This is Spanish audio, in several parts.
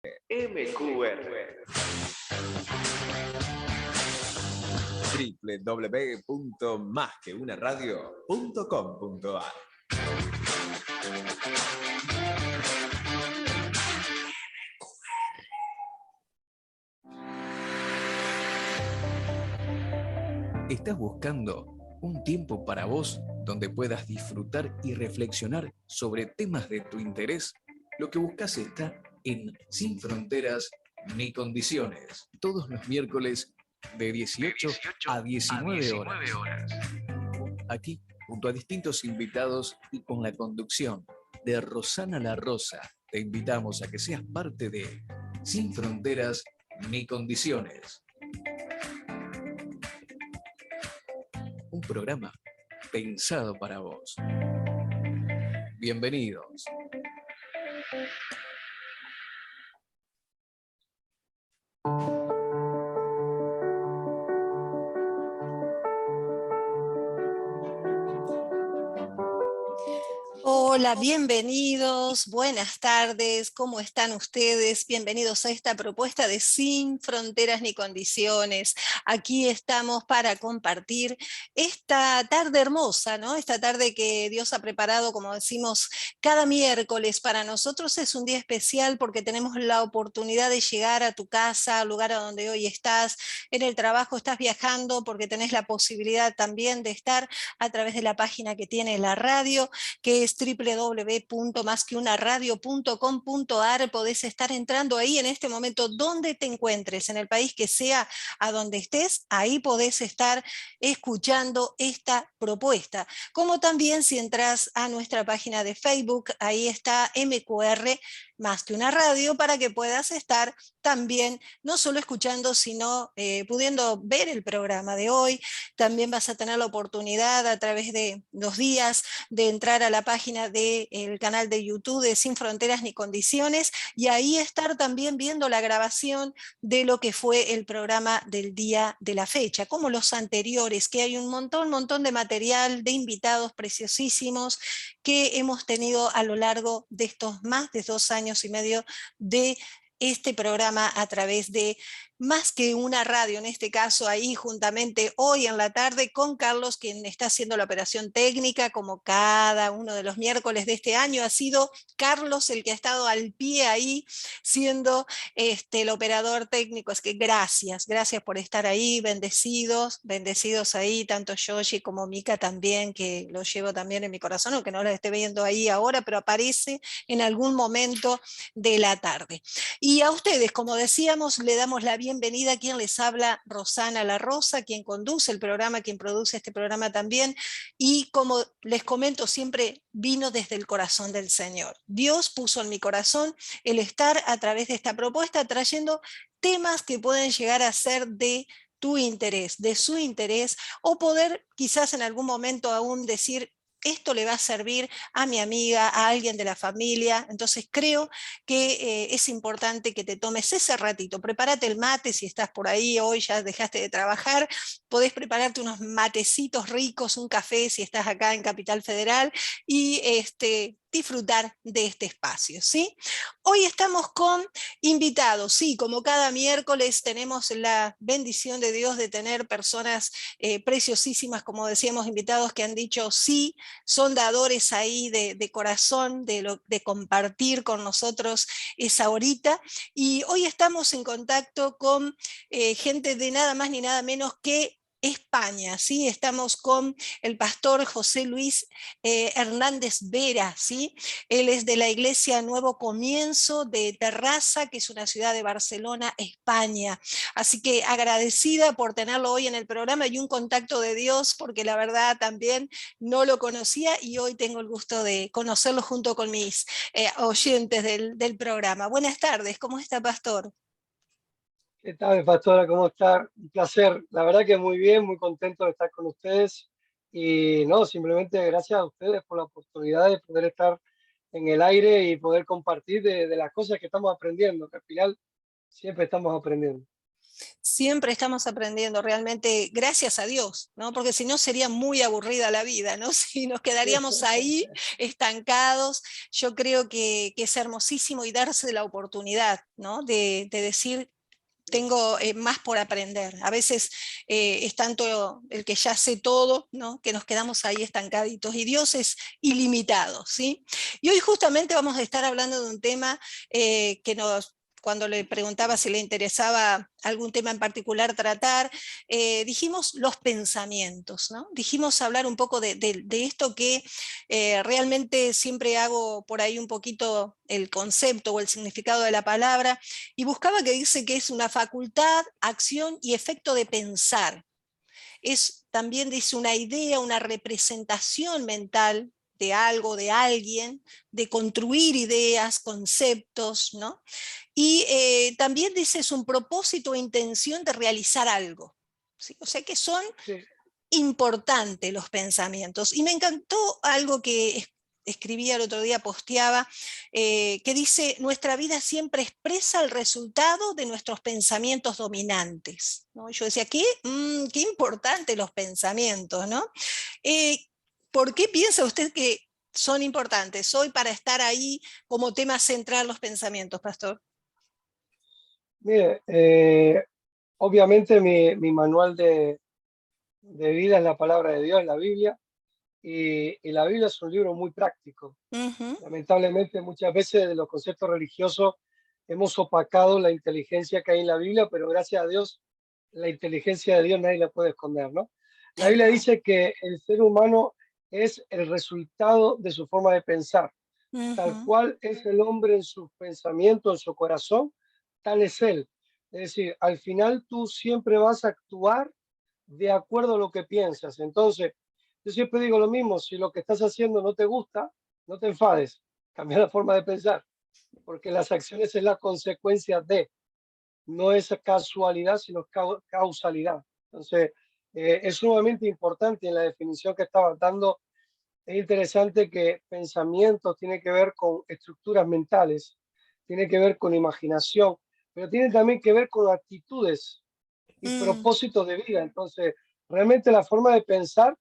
MQR. www.masqueunaradio.com.ar. ¿Estás buscando un tiempo para vos donde puedas disfrutar y reflexionar sobre temas de tu interés? Lo que buscas está en Sin Fronteras ni Condiciones, todos los miércoles de 18 a 19 horas. Aquí, junto a distintos invitados y con la conducción de Rosana La Rosa, te invitamos a que seas parte de Sin Fronteras ni Condiciones. Un programa pensado para vos. Bienvenidos. Hola, bienvenidos, buenas tardes, ¿cómo están ustedes? Bienvenidos a esta propuesta de Sin Fronteras ni Condiciones. Aquí estamos para compartir esta tarde hermosa, ¿no? Esta tarde que Dios ha preparado, como decimos, cada miércoles. Para nosotros es un día especial porque tenemos la oportunidad de llegar a tu casa, al lugar a donde hoy estás, en el trabajo estás viajando, porque tenés la posibilidad también de estar a través de la página que tiene la radio, que es www.masqueunaradio.com.ar. Podés estar entrando ahí en este momento donde te encuentres, en el país que sea, a donde estés, ahí podés estar escuchando esta propuesta. Como también si entras a nuestra página de Facebook, ahí está MQR Más que una Radio, para que puedas estar también no solo escuchando, sino pudiendo ver el programa de hoy. También vas a tener la oportunidad a través de los días de entrar a la página del canal de YouTube de Sin Fronteras ni Condiciones, y ahí estar también viendo la grabación de lo que fue el programa del día de la fecha, como los anteriores, que hay un montón de material, de invitados preciosísimos que hemos tenido a lo largo de estos más de 2 años y medio de este programa a través de Más que una Radio, en este caso ahí juntamente hoy en la tarde con Carlos, quien está haciendo la operación técnica, como cada uno de los miércoles de este año. Ha sido Carlos el que ha estado al pie ahí, siendo el operador técnico. Es que gracias por estar ahí, bendecidos ahí, tanto Yoshi como Mika también, que lo llevo también en mi corazón, aunque no lo esté viendo ahí ahora, pero aparece en algún momento de la tarde. Y a ustedes, como decíamos, le damos la bienvenida. Quien les habla, Rosana La Rosa, quien conduce el programa, quien produce este programa también. Y como les comento siempre, vino desde el corazón del Señor. Dios puso en mi corazón el estar a través de esta propuesta trayendo temas que pueden llegar a ser de tu interés, de su interés, o poder quizás en algún momento aún decir: esto le va a servir a mi amiga, a alguien de la familia. Entonces creo que es importante que te tomes ese ratito. Prepárate el mate si estás por ahí, hoy ya dejaste de trabajar, podés prepararte unos matecitos ricos, un café si estás acá en Capital Federal, y disfrutar de este espacio, ¿sí? Hoy estamos con invitados, sí, como cada miércoles tenemos la bendición de Dios de tener personas preciosísimas, como decíamos, invitados que han dicho sí, son dadores ahí de corazón, de compartir con nosotros esa horita. Y hoy estamos en contacto con gente de nada más ni nada menos que España, ¿sí? Estamos con el pastor José Luis Hernández Vera, ¿sí? Él es de la Iglesia Nuevo Comienzo de Terrassa, que es una ciudad de Barcelona, España. Así que agradecida por tenerlo hoy en el programa, y un contacto de Dios, porque la verdad también no lo conocía y hoy tengo el gusto de conocerlo junto con mis oyentes del programa. Buenas tardes, ¿cómo está, pastor? ¿Qué tal, pastora? ¿Cómo está? Un placer. La verdad que muy bien, muy contento de estar con ustedes. Y no, simplemente gracias a ustedes por la oportunidad de poder estar en el aire y poder compartir de las cosas que estamos aprendiendo, que al final siempre estamos aprendiendo. Siempre estamos aprendiendo, realmente, gracias a Dios, ¿no? Porque si no sería muy aburrida la vida, ¿no? Si nos quedaríamos ahí estancados. Yo creo que es hermosísimo y darse la oportunidad, ¿no? De decir, tengo más por aprender. A veces es tanto el que ya sé todo, ¿no? Que nos quedamos ahí estancaditos. Y Dios es ilimitado, ¿sí? Y hoy justamente vamos a estar hablando de un tema que nos... Cuando le preguntaba si le interesaba algún tema en particular tratar, dijimos los pensamientos, ¿no? Dijimos hablar un poco de esto que realmente siempre hago por ahí un poquito el concepto o el significado de la palabra, y buscaba que dice que es una facultad, acción y efecto de pensar. Es también, dice, una idea, una representación mental de algo, de alguien, de construir ideas, conceptos, ¿no? Y también dice, es un propósito o intención de realizar algo, ¿sí? O sea que son Sí, importantes los pensamientos. Y me encantó algo que escribía el otro día, posteaba, que dice, nuestra vida siempre expresa el resultado de nuestros pensamientos dominantes, ¿no? Yo decía, qué importante los pensamientos, ¿no? Eh, ¿Por qué piensa usted que son importantes hoy para estar ahí como tema central los pensamientos, pastor? mire, obviamente mi manual de vida es la palabra de Dios, la Biblia, y la Biblia es un libro muy práctico. Ujú. Lamentablemente, muchas veces de los conceptos religiosos hemos opacado la inteligencia que hay en la Biblia, pero gracias a Dios, la inteligencia de Dios nadie la puede esconder, ¿no? La Tal Biblia cual. dice que el ser humano es el resultado de su forma de pensar. Tal Ujú. cual es el hombre en sus pensamientos, en su corazón, tal es él. Es decir, al final tú siempre vas a actuar de acuerdo a lo que piensas. Entonces, yo siempre digo lo mismo, si lo que estás haciendo no te gusta, no te enfades, cambia la forma de pensar, porque las acciones es la consecuencia de, no es casualidad, sino causalidad. Entonces, es sumamente importante en la definición que estaba dando. Es interesante que pensamientos tiene que ver con estructuras mentales, tiene que ver con imaginación, pero tiene también que ver con actitudes y Mm. propósitos de vida. Entonces, realmente la forma de pensar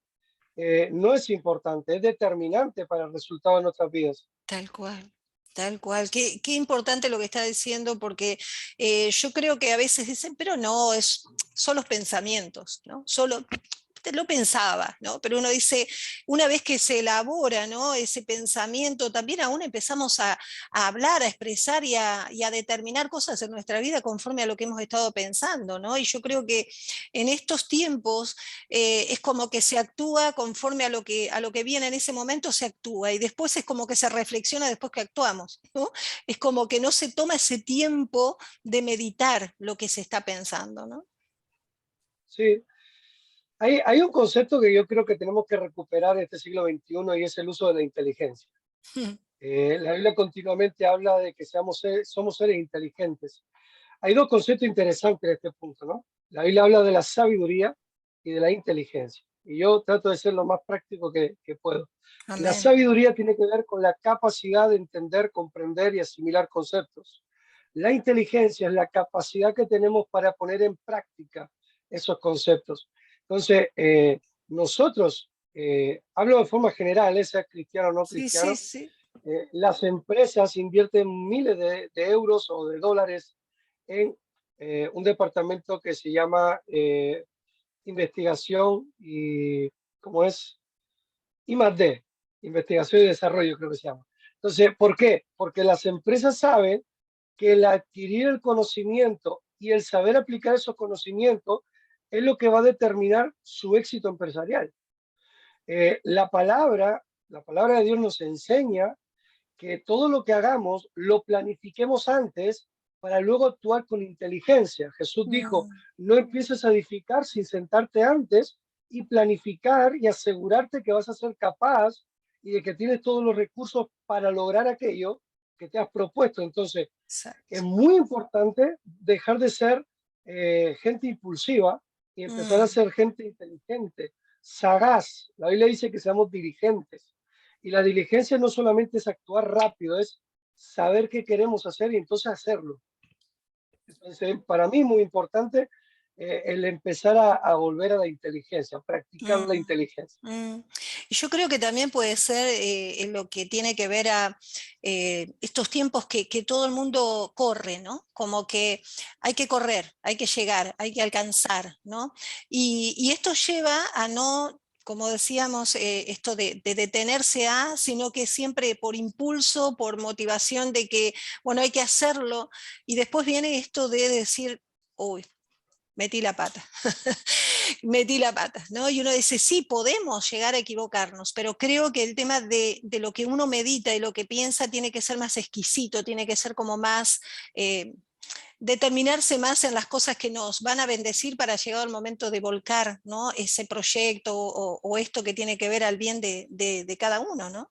no es importante, es determinante para el resultado de nuestras vidas. Tal cual, tal cual. Qué importante lo que está diciendo, porque yo creo que a veces dicen, pero no, son los pensamientos, ¿no? Solo lo pensaba, ¿no? Pero uno dice, una vez que se elabora, ¿no? Ese pensamiento, también aún empezamos a hablar, a expresar y a determinar cosas en nuestra vida conforme a lo que hemos estado pensando, ¿no? Y yo creo que en estos tiempos es como que se actúa conforme a lo que viene en ese momento, se actúa, y después es como que se reflexiona después que actuamos, ¿no? Es como que no se toma ese tiempo de meditar lo que se está pensando, ¿no? Sí, hay un concepto que yo creo que tenemos que recuperar en este siglo XXI y es el uso de la inteligencia. La Biblia continuamente habla de que somos seres inteligentes. Hay dos conceptos interesantes en este punto, ¿no? La Biblia habla de la sabiduría y de la inteligencia. Y yo trato de ser lo más práctico que puedo. La Amén. sabiduría tiene que ver con la capacidad de entender, comprender y asimilar conceptos. La inteligencia es la capacidad que tenemos para poner en práctica esos conceptos. Entonces, nosotros, hablo de forma general, sea cristiano o no Sí, sí, cristiano, sí. las empresas invierten miles de euros o de dólares en un departamento que se llama investigación y, ¿cómo es? I+D, investigación y desarrollo creo que se llama. Entonces, ¿por qué? Porque las empresas saben que el adquirir el conocimiento y el saber aplicar esos conocimientos es lo que va a determinar su éxito empresarial. La palabra de Dios nos enseña que todo lo que hagamos lo planifiquemos antes para luego actuar con inteligencia. Jesús dijo, Mm. no empieces a edificar sin sentarte antes y planificar y asegurarte que vas a ser capaz y de que tienes todos los recursos para lograr aquello que te has propuesto. Entonces, es Exacto. muy importante dejar de ser gente impulsiva y empezar a Mm. ser gente inteligente, sagaz. La Biblia dice que seamos dirigentes. Y la diligencia no solamente es actuar rápido, es saber qué queremos hacer y entonces hacerlo. Entonces, para mí es muy importante el empezar a volver a la inteligencia, a practicar la Mm, inteligencia. Y yo creo que también puede ser en lo que tiene que ver a estos tiempos que todo el mundo corre, ¿no? Como que hay que correr, hay que llegar, hay que alcanzar, ¿no? Y esto lleva a no, como decíamos, esto de detenerse a, sino que siempre por impulso, por motivación de que, bueno, hay que hacerlo. Y después viene esto de decir, uy, metí la pata. Metí la pata, ¿no? Y uno dice, sí, podemos llegar a equivocarnos, pero creo que el tema de lo que uno medita y lo que piensa tiene que ser más exquisito, tiene que ser como más, determinarse más en las cosas que nos van a bendecir para llegar al momento de volcar, ¿no? Ese proyecto o esto que tiene que ver al bien de cada uno, ¿no?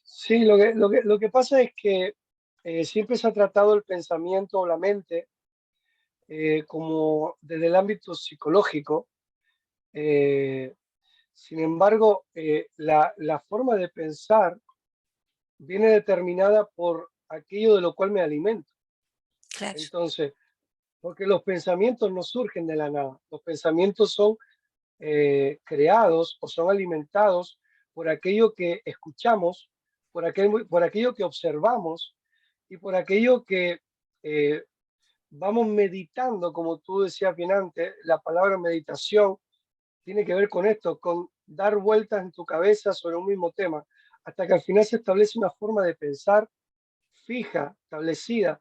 Sí, lo que pasa es que siempre se ha tratado el pensamiento o la mente como desde el ámbito psicológico. eh, Sin embargo, la forma de pensar viene determinada por aquello de lo cual me alimento. Claro. Entonces, porque los pensamientos no surgen de la nada, los pensamientos son creados o son alimentados por aquello que escuchamos, por aquello que observamos y por aquello que eh, vamos meditando, como tú decías bien antes, la palabra meditación tiene que ver con esto, con dar vueltas en tu cabeza sobre un mismo tema, hasta que al final se establece una forma de pensar fija, establecida,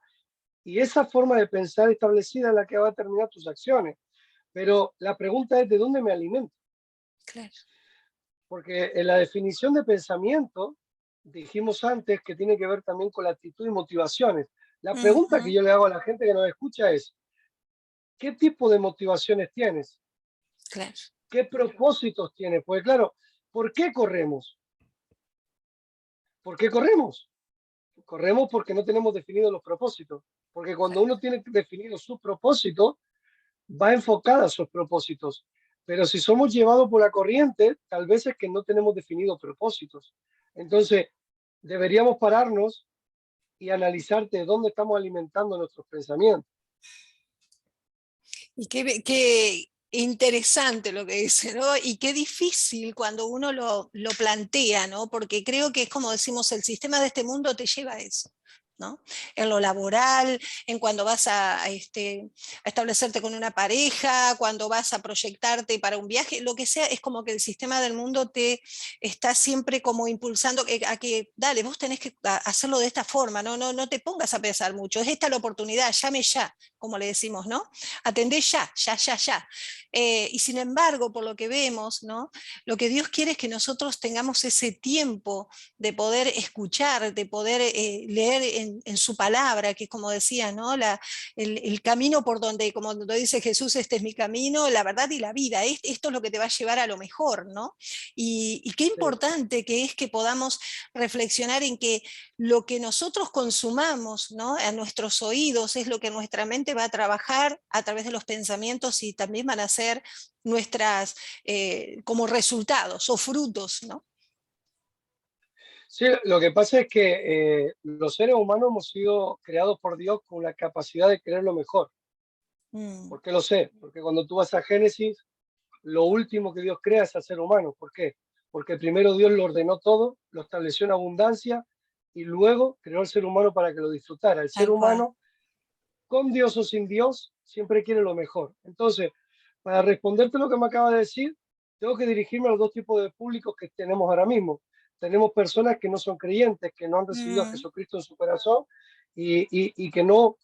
y esa forma de pensar establecida es la que va a determinar tus acciones. Pero la pregunta es, ¿de dónde me alimento? Claro. Porque en la definición de pensamiento dijimos antes que tiene que ver también con la actitud y motivaciones. La pregunta que Ujú, yo le hago a la gente que nos escucha es, ¿qué tipo de motivaciones tienes? claro. ¿Qué propósitos tienes? Pues claro, ¿por qué corremos? ¿Por qué corremos? Corremos porque no tenemos definidos los propósitos. Porque cuando uno tiene definido su propósito, va enfocada a sus propósitos. Pero si somos llevados por la corriente, tal vez es que no tenemos definidos propósitos. Entonces, deberíamos pararnos y analizar de dónde estamos alimentando nuestros pensamientos. Y qué interesante lo que dice, ¿no? Y qué difícil cuando uno lo plantea, ¿no? Porque creo que es como decimos, el sistema de este mundo te lleva a eso, ¿no? En lo laboral, en cuando vas a establecerte con una pareja, cuando vas a proyectarte para un viaje, lo que sea, es como que el sistema del mundo te está siempre como impulsando a que, dale, vos tenés que hacerlo de esta forma, no te pongas a pensar mucho, es esta la oportunidad, llame ya, como le decimos, ¿no? Atendé ya, ya, ya, ya. Y sin embargo, por lo que vemos, ¿no? Lo que Dios quiere es que nosotros tengamos ese tiempo de poder escuchar, de poder leer en su palabra, que es como decía, ¿no? El camino por donde, como lo dice Jesús, este es mi camino, la verdad y la vida. Esto es lo que te va a llevar a lo mejor, ¿no? Y qué Sí, importante que es que podamos reflexionar en que lo que nosotros consumamos, ¿no? A nuestros oídos es lo que nuestra mente va a trabajar a través de los pensamientos y también van a ser nuestras como resultados o frutos, ¿no? sí, lo que pasa es que los seres humanos hemos sido creados por Dios con la capacidad de querer lo mejor. Mm, ¿Por qué lo sé? Porque cuando tú vas a Génesis, lo último que Dios crea es al ser humano. ¿Por qué? Porque primero Dios lo ordenó todo, lo estableció en abundancia y luego creó al ser humano para que lo disfrutara. El ser tal cual. humano, con Dios o sin Dios, siempre quiere lo mejor. Entonces, para responderte lo que me acaba de decir, tengo que dirigirme a los dos tipos de públicos que tenemos ahora mismo. Tenemos personas que no son creyentes, que no han recibido a Mm, Jesucristo en su corazón y que no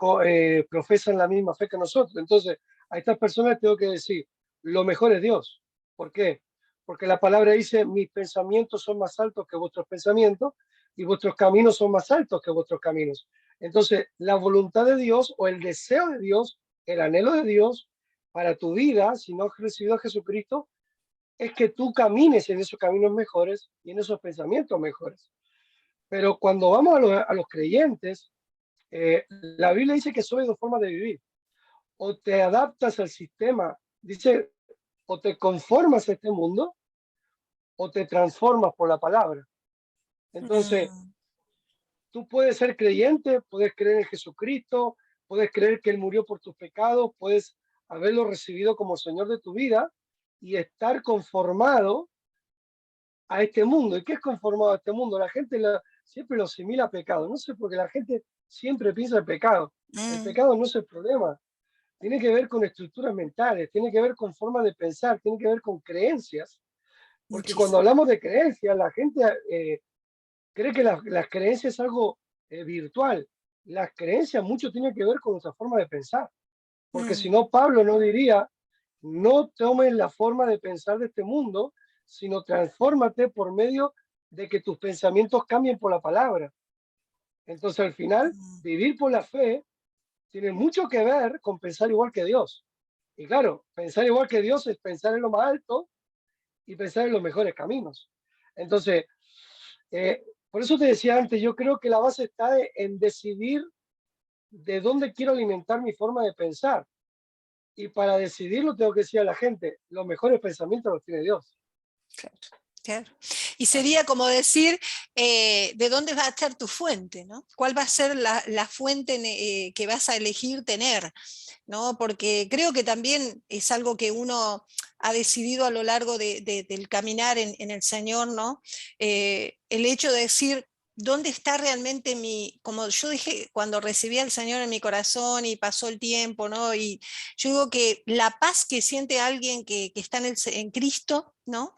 profesan la misma fe que nosotros. Entonces, a estas personas tengo que decir, lo mejor es Dios. ¿Por qué? Porque la palabra dice, mis pensamientos son más altos que vuestros pensamientos y vuestros caminos son más altos que vuestros caminos. Entonces, la voluntad de Dios o el deseo de Dios, el anhelo de Dios para tu vida, si no has recibido a Jesucristo, es que tú camines en esos caminos mejores y en esos pensamientos mejores. Pero cuando vamos a los creyentes, la Biblia dice que solo hay dos formas de vivir. O te adaptas al sistema, dice, o te conformas a este mundo, o te transformas por la palabra. Entonces, mm, tú puedes ser creyente, puedes creer en Jesucristo, puedes creer que Él murió por tus pecados, puedes haberlo recibido como Señor de tu vida y estar conformado a este mundo. ¿Y qué es conformado a este mundo? La gente siempre lo asimila a pecado. No sé, porque la gente siempre piensa en pecado. El pecado no es el problema. Tiene que ver con estructuras mentales, tiene que ver con formas de pensar, tiene que ver con creencias. Porque cuando hablamos de creencias, la gente cree que las creencias es algo virtual. Las creencias mucho tienen que ver con nuestra forma de pensar. Porque si no, Pablo no diría, no tomes la forma de pensar de este mundo, sino transfórmate por medio de que tus pensamientos cambien por la palabra. Entonces, al final, vivir por la fe tiene mucho que ver con pensar igual que Dios. Y claro, pensar igual que Dios es pensar en lo más alto y pensar en los mejores caminos. Entonces, por eso te decía antes, yo creo que la base está en decidir de dónde quiero alimentar mi forma de pensar. Y para decidirlo tengo que decir a la gente, los mejores pensamientos los tiene Dios. Claro, claro. Y sería como decir, ¿de dónde va a estar tu fuente? ¿No? ¿Cuál va a ser la fuente que vas a elegir tener? ¿No? Porque creo que también es algo que uno ha decidido a lo largo del caminar en el Señor, ¿no? El hecho de decir, ¿dónde está realmente como yo dije, cuando recibí al Señor en mi corazón y pasó el tiempo, ¿no? Y yo digo que la paz que siente alguien que está en Cristo, ¿no?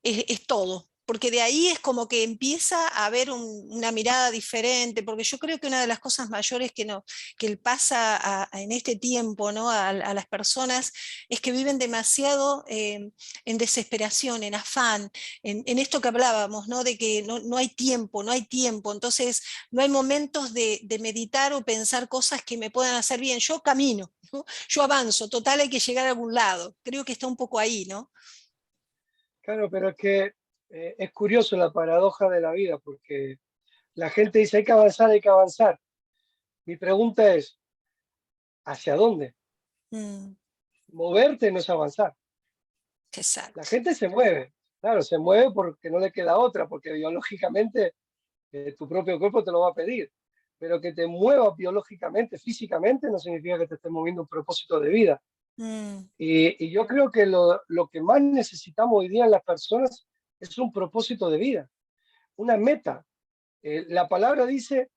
Es todo, porque de ahí es como que empieza a haber una mirada diferente, porque yo creo que una de las cosas mayores que pasa en este tiempo, ¿no? a las personas es que viven demasiado en desesperación, en afán, en esto que hablábamos, ¿no? De que no hay tiempo, no hay tiempo, entonces no hay momentos de meditar o pensar cosas que me puedan hacer bien. Yo camino, ¿no? Yo avanzo, total hay que llegar a algún lado, creo que está un poco ahí, ¿no? Claro, pero es que es curioso la paradoja de la vida, porque la gente dice hay que avanzar, hay que avanzar. Mi pregunta es, ¿hacia dónde? Moverte no es avanzar. La Exacto. gente se mueve, claro, se mueve porque no le queda otra, porque biológicamente tu propio cuerpo te lo va a pedir. Pero que te muevas biológicamente, físicamente, no significa que te estés moviendo un propósito de vida. Y yo creo que lo que más necesitamos hoy día en las personas es un propósito de vida, una meta. La palabra dice,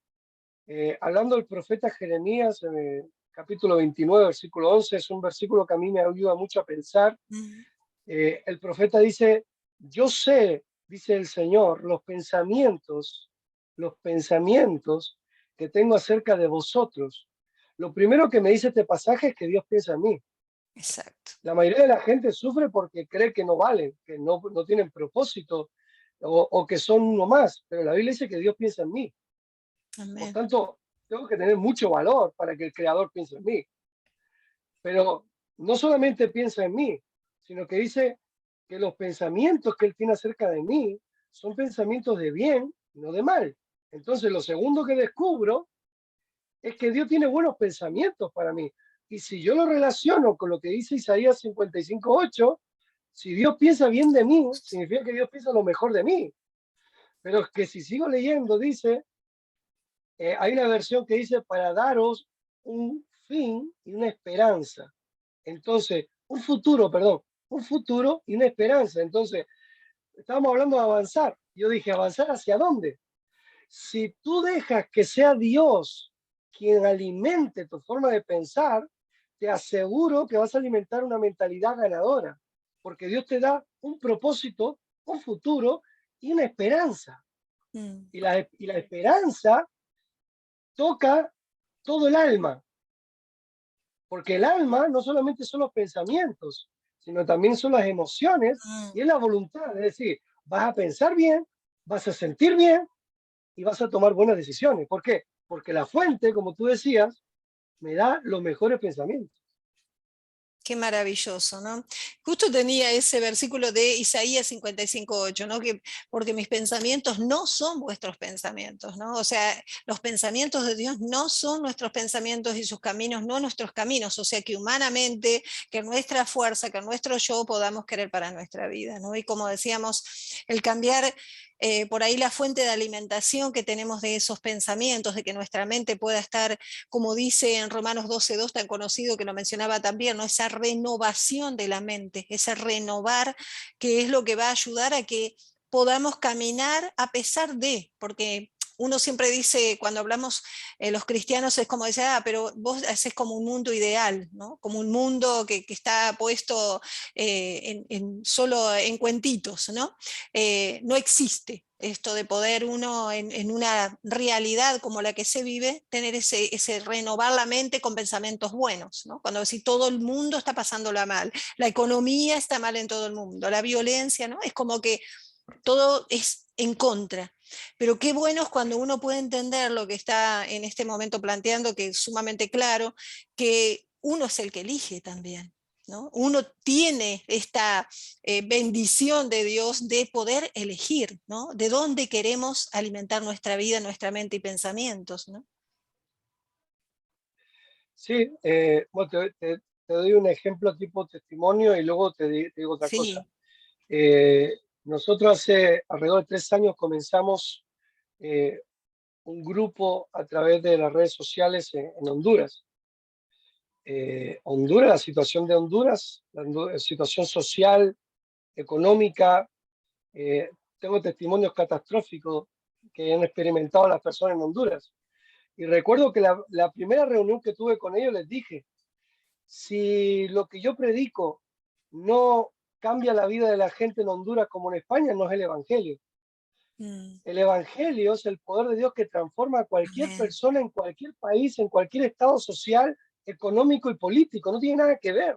hablando del profeta Jeremías, en el capítulo 29, versículo 11, es un versículo que a mí me ayuda mucho a pensar. El profeta dice, yo sé, dice el Señor, los pensamientos que tengo acerca de vosotros. Lo primero que me dice este pasaje es que Dios piensa en mí. Exacto. La mayoría de la gente sufre porque cree que no valen, que no tienen propósito o que son uno más, pero la Biblia dice que Dios piensa en mí. Por Amén. tanto, tengo que tener mucho valor para que el Creador piense en mí. Pero no solamente piensa en mí, sino que dice que los pensamientos que Él tiene acerca de mí son pensamientos de bien, no de mal. Entonces, lo segundo que descubro es que Dios tiene buenos pensamientos para mí. Y si yo lo relaciono con lo que dice Isaías 55:8, si Dios piensa bien de mí, significa que Dios piensa lo mejor de mí. Pero es que si sigo leyendo, dice, hay una versión que dice para daros un fin y una esperanza. Entonces, un futuro y una esperanza. Entonces, estábamos hablando de avanzar. Yo dije, ¿avanzar hacia dónde? Si tú dejas que sea Dios quien alimente tu forma de pensar, te aseguro que vas a alimentar una mentalidad ganadora, porque Dios te da un propósito, un futuro y una esperanza. Y la esperanza toca todo el alma, porque el alma no solamente son los pensamientos, sino también son las emociones y es la voluntad. Es decir, vas a pensar bien, vas a sentir bien y vas a tomar buenas decisiones. ¿Por qué? Porque la fuente, como tú decías, me da los mejores pensamientos. Qué maravilloso, ¿no? Justo tenía ese versículo de Isaías 55:8, ¿no? Porque mis pensamientos no son vuestros pensamientos, ¿no? O sea, los pensamientos de Dios no son nuestros pensamientos y sus caminos no nuestros caminos. O sea, que humanamente, que nuestra fuerza, que nuestro yo podamos querer para nuestra vida, ¿no? Y como decíamos, el cambiar por ahí la fuente de alimentación que tenemos de esos pensamientos, de que nuestra mente pueda estar, como dice en Romanos 12:2, tan conocido que lo mencionaba también, ¿no? Esa renovación de la mente, ese renovar que es lo que va a ayudar a que podamos caminar a pesar de, porque uno siempre dice, cuando hablamos los cristianos, es como decir, pero vos haces como un mundo ideal, ¿no? Como un mundo que está puesto solo en cuentitos, ¿no? No existe esto de poder uno en una realidad como la que se vive, tener ese renovar la mente con pensamientos buenos, ¿no? Cuando si todo el mundo está pasándola mal, la economía está mal en todo el mundo, la violencia, ¿no? Es como que todo es en contra. Pero qué bueno es cuando uno puede entender lo que está en este momento planteando, que es sumamente claro, que uno es el que elige también, ¿no? Uno tiene esta bendición de Dios de poder elegir, ¿no? De dónde queremos alimentar nuestra vida, nuestra mente y pensamientos, ¿no? Sí, bueno, te doy un ejemplo tipo testimonio y luego te digo otra cosa. Sí. Nosotros hace alrededor de 3 años comenzamos eh, un grupo a través de las redes sociales en Honduras. Honduras, la situación de Honduras, la situación social, económica, eh, tengo testimonios catastróficos que han experimentado las personas en Honduras. Y recuerdo que la primera reunión que tuve con ellos les dije, si lo que yo predico no cambia la vida de la gente en Honduras como en España, no es el Evangelio. El Evangelio es el poder de Dios que transforma a cualquier Amén. persona en cualquier país, en cualquier estado social, económico y político. No tiene nada que ver.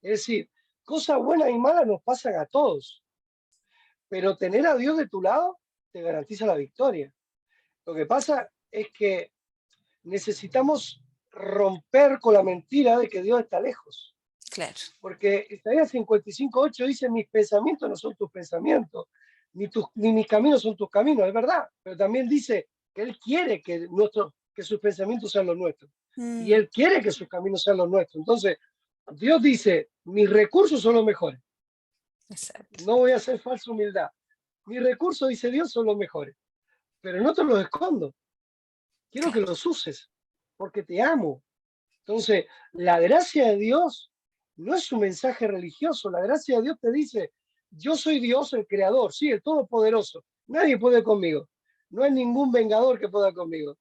Es decir, cosas buenas y malas nos pasan a todos, pero tener a Dios de tu lado te garantiza la victoria. Lo que pasa es que necesitamos romper con la mentira de que Dios está lejos. Claro. Porque Isaías 55:8 dice, mis pensamientos no son tus pensamientos, ni mis caminos son tus caminos, es verdad. Pero también dice que Él quiere que sus pensamientos sean los nuestros. Y Él quiere que sus caminos sean los nuestros. Entonces, Dios dice, mis recursos son los mejores. Exacto. No voy a hacer falsa humildad. Mis recursos, dice Dios, son los mejores. Pero no te los escondo. Quiero que Claro. los uses porque te amo. Entonces, la gracia de Dios no es un mensaje religioso. La gracia de Dios te dice, yo soy Dios, el creador, sí, el todopoderoso. Nadie puede conmigo. No hay ningún vengador que pueda conmigo.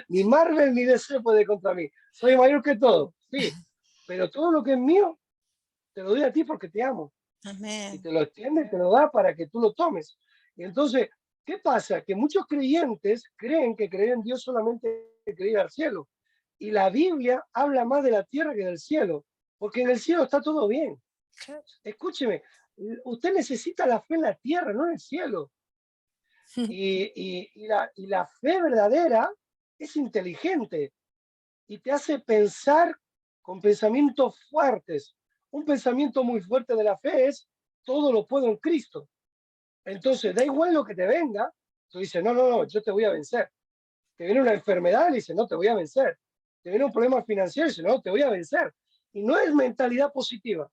Ni Marvel ni DC puede contra mí. Soy mayor que todo, sí. Pero todo lo que es mío, te lo doy a ti porque te amo. Y Amén. te lo extiende, te lo da para que tú lo tomes. Y entonces, ¿qué pasa? Que muchos creyentes creen que creer en Dios solamente es creer al cielo. Y la Biblia habla más de la tierra que del cielo, porque en el cielo está todo bien. Claro. Escúcheme, usted necesita la fe en la tierra, no en el cielo. Y la fe verdadera es inteligente y te hace pensar con pensamientos fuertes. Un pensamiento muy fuerte de la fe es, todo lo puedo en Cristo. Entonces, da igual lo que te venga, tú dices, no, no, no, yo te voy a vencer. Te viene una enfermedad y dices, no, te voy a vencer. Te viene un problema financiero y dices, no, te voy a vencer. Y no es mentalidad positiva.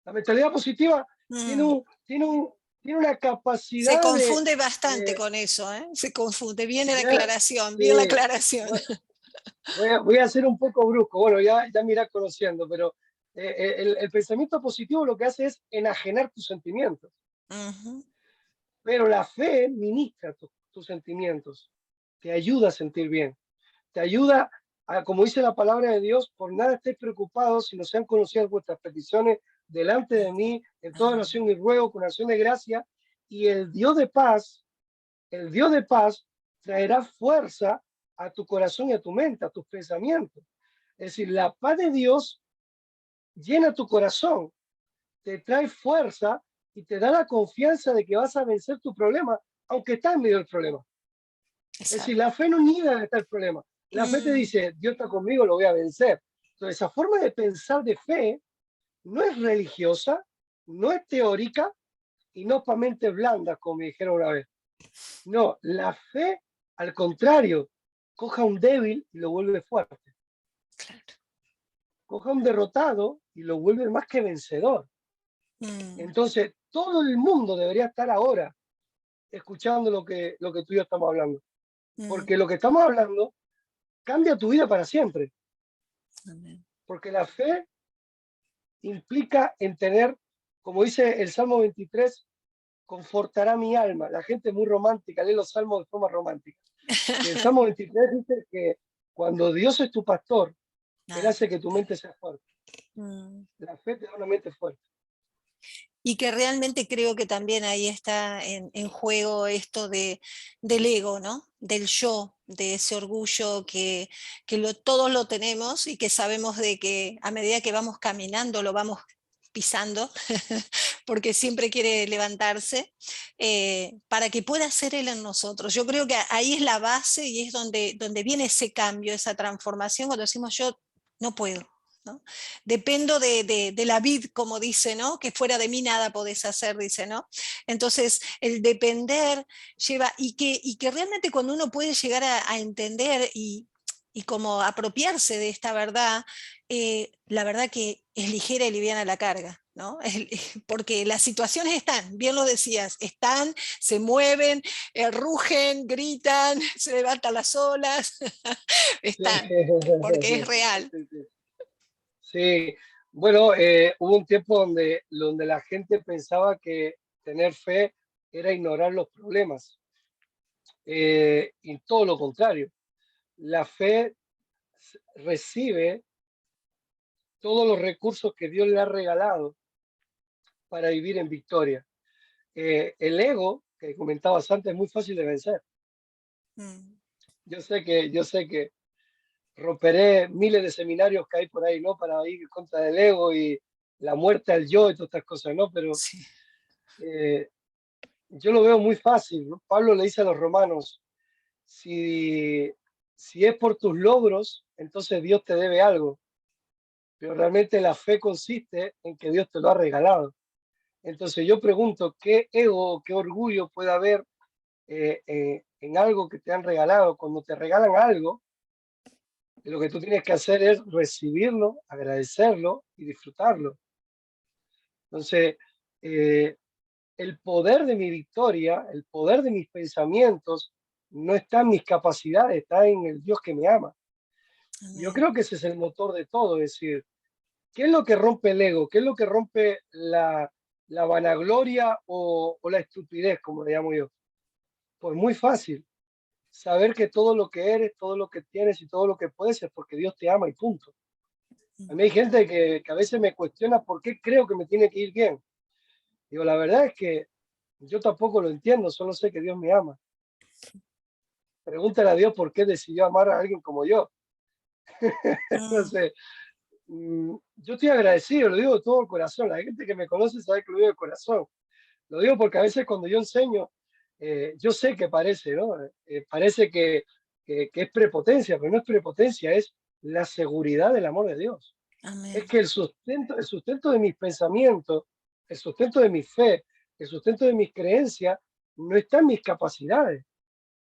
La mentalidad positiva tiene, Mm. un, tiene, un, tiene una Se capacidad confunde bastante de, con eso, ¿eh? Se confunde. Viene la ya, aclaración, bien la sí, aclaración. voy a ser un poco brusco. Bueno, ya me irás conociendo, pero el pensamiento positivo lo que hace es enajenar tus sentimientos. Ujú. Pero la fe ministra tus sentimientos, te ayuda a sentir bien, te ayuda a, como dice la palabra de Dios, por nada estéis preocupados, sino sean conocidas vuestras peticiones delante de mí, en toda Amén. nación y ruego, con acción de gracia, y el Dios de paz, traerá fuerza a tu corazón y a tu mente, a tus pensamientos. Es decir, la paz de Dios llena tu corazón, te trae fuerza y te da la confianza de que vas a vencer tu problema, aunque estás en medio del problema. Es decir, Exacto. la fe no niega que está el problema. La fe te Mm. dice, Dios está conmigo, lo voy a vencer. Entonces, esa forma de pensar de fe no es religiosa, no es teórica y no es para mentes blandas, como me dijeron una vez. No, la fe, al contrario, coja a un débil y lo vuelve fuerte. Claro. Coja a un derrotado y lo vuelve más que vencedor. Mm. Entonces, todo el mundo debería estar ahora escuchando lo que tú y yo estamos hablando. Mm, Porque lo que estamos hablando cambia tu vida para siempre. amén. Porque la fe implica en tener, como dice el Salmo 23, confortará mi alma. La gente es muy romántica, lee los salmos de forma romántica. Y el Salmo 23 dice que cuando Dios es tu pastor, Él Ah, hace que tu mente sea fuerte. mm. La fe te da una mente fuerte. Y que realmente creo que también ahí está en juego esto del ego, ¿no? Del yo, de ese orgullo que todos lo tenemos y que sabemos de que a medida que vamos caminando lo vamos pisando, porque siempre quiere levantarse, para que pueda ser Él en nosotros. Yo creo que ahí es la base y es donde viene ese cambio, esa transformación, cuando decimos yo no puedo. ¿No? Dependo de la vid, como dice, ¿no? Que fuera de mí nada podés hacer, dice, ¿no? Entonces, el depender lleva, y que realmente cuando uno puede llegar a entender y como apropiarse de esta verdad, la verdad que es ligera y liviana la carga, ¿no? Porque las situaciones están, bien lo decías, están, se mueven, rugen, gritan, se levantan las olas, Sí, están, porque es real. sí, sí. Sí, bueno, hubo un tiempo donde la gente pensaba que tener fe era ignorar los problemas. Y todo lo contrario. La fe recibe todos los recursos que Dios le ha regalado para vivir en victoria. El ego, que comentabas antes, es muy fácil de vencer. Mm. Yo sé que romperé miles de seminarios que hay por ahí, ¿no? Para ir contra el ego y la muerte al yo y todas estas cosas, ¿no? Pero Sí. eh, yo lo veo muy fácil, ¿no? Pablo le dice a los romanos, si, si es por tus logros, entonces Dios te debe algo, pero realmente la fe consiste en que Dios te lo ha regalado. Entonces yo pregunto, ¿qué ego, qué orgullo puede haber en algo que te han regalado? Cuando te regalan algo, lo que tú tienes que hacer es recibirlo, agradecerlo y disfrutarlo. Entonces, eh, el poder de mi victoria, el poder de mis pensamientos, no está en mis capacidades, está en el Dios que me ama. Yo Amén. creo que ese es el motor de todo, es decir, ¿qué es lo que rompe el ego? ¿Qué es lo que rompe la vanagloria o la estupidez, como le llamo yo? Pues muy fácil, saber que todo lo que eres, todo lo que tienes y todo lo que puedes es porque Dios te ama y punto. A mí hay gente que a veces me cuestiona por qué creo que me tiene que ir bien. Digo, la verdad es que yo tampoco lo entiendo, solo sé que Dios me ama. Pregúntale a Dios por qué decidió amar a alguien como yo. No Mm, sé, yo estoy agradecido, lo digo de todo el corazón. La gente que me conoce sabe que lo digo de corazón. Lo digo porque a veces cuando yo enseño, yo sé que parece, ¿no? Parece que es prepotencia, pero no es prepotencia, es la seguridad del amor de Dios. Es amén. que el sustento de mis pensamientos, el sustento de mi fe, el sustento de mis creencias, no está en mis capacidades,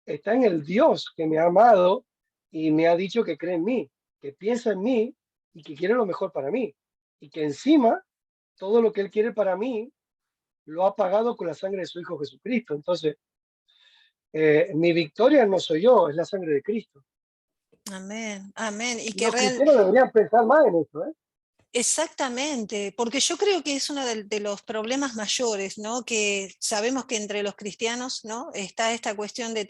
está en el Dios que me ha amado y me ha dicho que cree en mí, que piensa en mí y que quiere lo mejor para mí. Y que encima, todo lo que Él quiere para mí, lo ha pagado con la sangre de su Hijo Jesucristo. Entonces, mi victoria no soy yo, es la sangre de Cristo. Amén, amén. Y Y que los cristianos deberían pensar más en eso, ¿eh? exactamente, porque yo creo que es uno de los problemas mayores, ¿no? Que sabemos que entre los cristianos, ¿no? Está esta cuestión de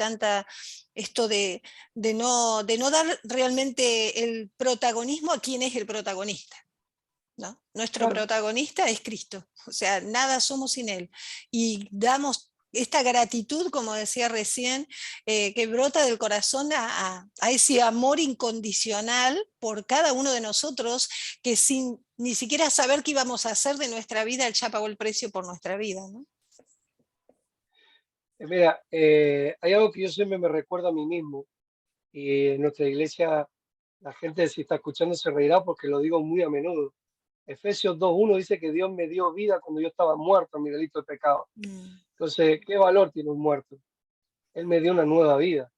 esto de no dar realmente el protagonismo a quien es el protagonista. ¿No? Nuestro Claro. protagonista es Cristo, o sea, nada somos sin Él. Y damos esta gratitud, como decía recién, que brota del corazón a ese amor incondicional por cada uno de nosotros, que sin ni siquiera saber qué íbamos a hacer de nuestra vida, Él ya pagó el precio por nuestra vida. ¿No? Mira, hay algo que yo siempre me recuerdo a mí mismo y en nuestra iglesia la gente si está escuchando se reirá porque lo digo muy a menudo. Efesios 2:1 dice que Dios me dio vida cuando yo estaba muerto en mi delito de pecado. Mm, Entonces, ¿qué valor tiene un muerto? Él me dio una nueva vida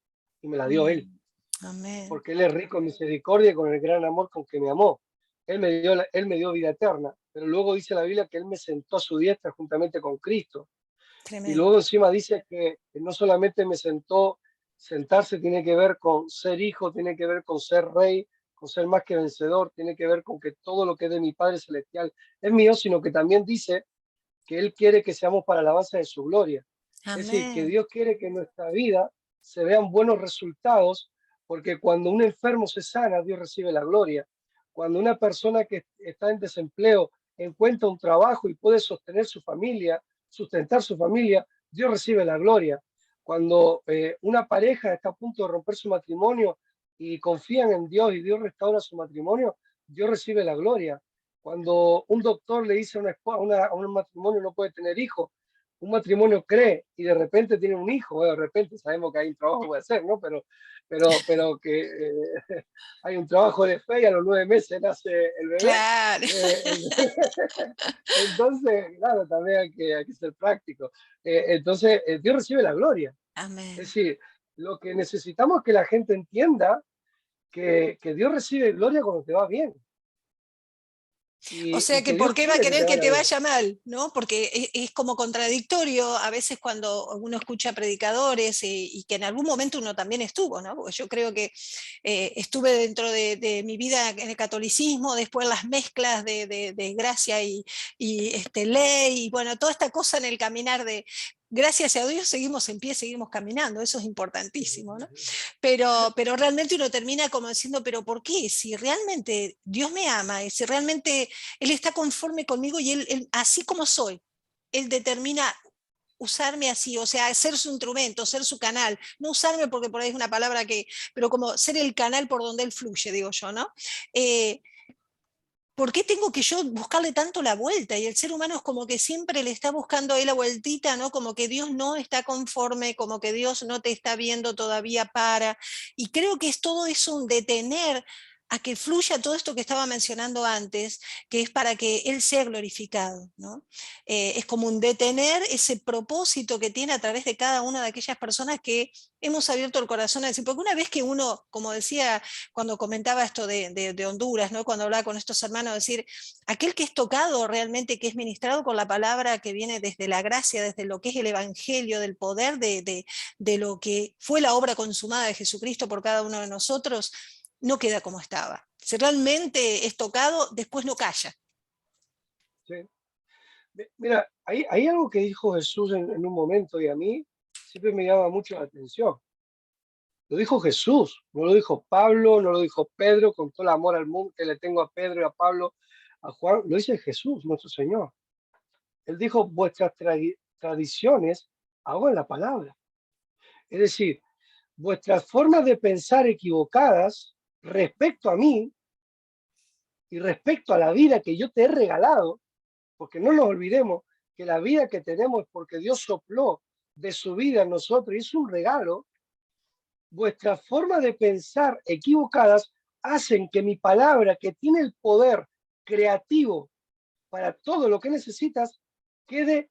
y me la dio Él, mm, amén. porque Él es rico en misericordia y con el gran amor con que me amó. Él me dio vida eterna, pero luego dice la Biblia que Él me sentó a su diestra juntamente con Cristo. Y Tremendo. luego encima dice que no solamente sentarse tiene que ver con ser hijo, tiene que ver con ser rey, con ser más que vencedor, tiene que ver con que todo lo que es de mi Padre Celestial es mío, sino que también dice que Él quiere que seamos para la alabanza de su gloria. Es decir, que Amén. Dios quiere que en nuestra vida se vean buenos resultados, porque cuando un enfermo se sana, Dios recibe la gloria. Cuando una persona que está en desempleo encuentra un trabajo y puede sostener su familia, sustentar su familia, Dios recibe la gloria. Cuando una pareja está a punto de romper su matrimonio y confían en Dios y Dios restaura su matrimonio, Dios recibe la gloria. Cuando un doctor le dice a un matrimonio no puede tener hijos, un matrimonio cree y de repente tiene un hijo, bueno, de repente sabemos que hay un trabajo que hacer, ¿no? Pero que hay un trabajo de fe y a los 9 meses nace el bebé. Claro. Eh, entonces, claro, también hay que ser práctico. Entonces, Dios recibe la gloria. Es Amén. decir, lo que necesitamos es que la gente entienda que Dios recibe gloria cuando te va bien. O sea Y que que ¿por Dios qué va a quiere que te querer que vaya te bien. vaya mal? ¿No? Porque es como contradictorio a veces cuando uno escucha predicadores y que en algún momento uno también estuvo, ¿no? Porque yo creo que estuve dentro de mi vida en el catolicismo, después las mezclas de gracia y ley, y bueno, toda esta cosa en el caminar de... Gracias a Dios seguimos en pie, seguimos caminando, eso es importantísimo, ¿no? Pero realmente uno termina como diciendo, pero ¿por qué? Si realmente Dios me ama y si realmente Él está conforme conmigo y él así como soy, Él determina usarme así, o sea, ser su instrumento, ser su canal, no usarme porque por ahí es una palabra que, pero como ser el canal por donde Él fluye, digo yo, ¿no? Eh, ¿Por qué tengo que yo buscarle tanto la vuelta? Y el ser humano es como que siempre le está buscando ahí la vueltita, ¿no? Como que Dios no está conforme, como que Dios no te está viendo todavía para. Y creo que es todo eso un detener a que fluya todo esto que estaba mencionando antes, que es para que Él sea glorificado, ¿no? Es como un detener ese propósito que tiene a través de cada una de aquellas personas que hemos abierto el corazón a decir, porque una vez que uno, como decía cuando comentaba esto de Honduras, ¿no? Cuando hablaba con estos hermanos, decir, aquel que es tocado realmente, que es ministrado con la palabra que viene desde la gracia, desde lo que es el evangelio, del poder de lo que fue la obra consumada de Jesucristo por cada uno de nosotros, no queda como estaba. Si realmente es tocado, después no calla. ¿Sí? Mira, hay algo que dijo Jesús en un momento y a mí siempre me llama mucho la atención. Lo dijo Jesús, no lo dijo Pablo, no lo dijo Pedro, con todo el amor al mundo que le tengo a Pedro y a Pablo, a Juan, lo dice Jesús, nuestro Señor. Él dijo, vuestras tradiciones hago en la palabra. Es decir, vuestras formas de pensar equivocadas respecto a mí y respecto a la vida que yo te he regalado, porque no nos olvidemos que la vida que tenemos es porque Dios sopló de su vida en nosotros y es un regalo. Vuestras formas de pensar equivocadas hacen que mi palabra, que tiene el poder creativo para todo lo que necesitas, quede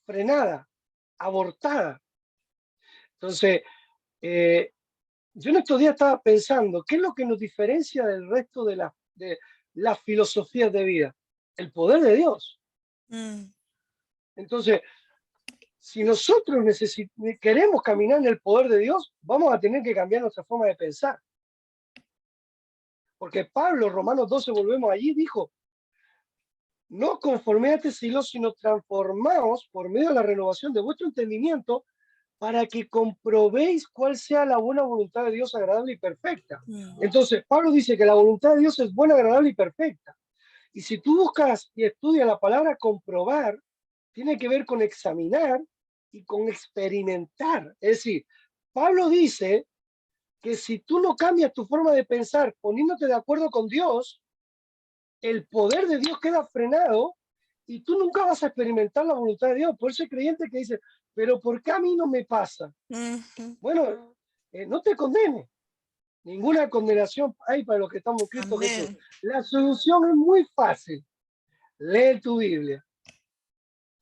frenada, abortada. Entonces, yo en estos días estaba pensando, ¿qué es lo que nos diferencia del resto de las filosofías de vida? El poder de Dios. Mm. Entonces, si nosotros queremos caminar en el poder de Dios, vamos a tener que cambiar nuestra forma de pensar. Porque Pablo, Romanos 12, volvemos allí, dijo, no conforméis a este siglo, sino transformaos por medio de la renovación de vuestro entendimiento para que comprobéis cuál sea la buena voluntad de Dios agradable y perfecta. Mm. Entonces, Pablo dice que la voluntad de Dios es buena, agradable y perfecta. Y si tú buscas y estudias la palabra comprobar, tiene que ver con examinar y con experimentar. Es decir, Pablo dice que si tú no cambias tu forma de pensar poniéndote de acuerdo con Dios, el poder de Dios queda frenado y tú nunca vas a experimentar la voluntad de Dios. Por ese creyente que dice, pero ¿por qué a mí no me pasa? Mm. Bueno, no te condenes. Ninguna condenación hay para los que estamos en Cristo Jesús. Amén. La solución es muy fácil. Lee tu Biblia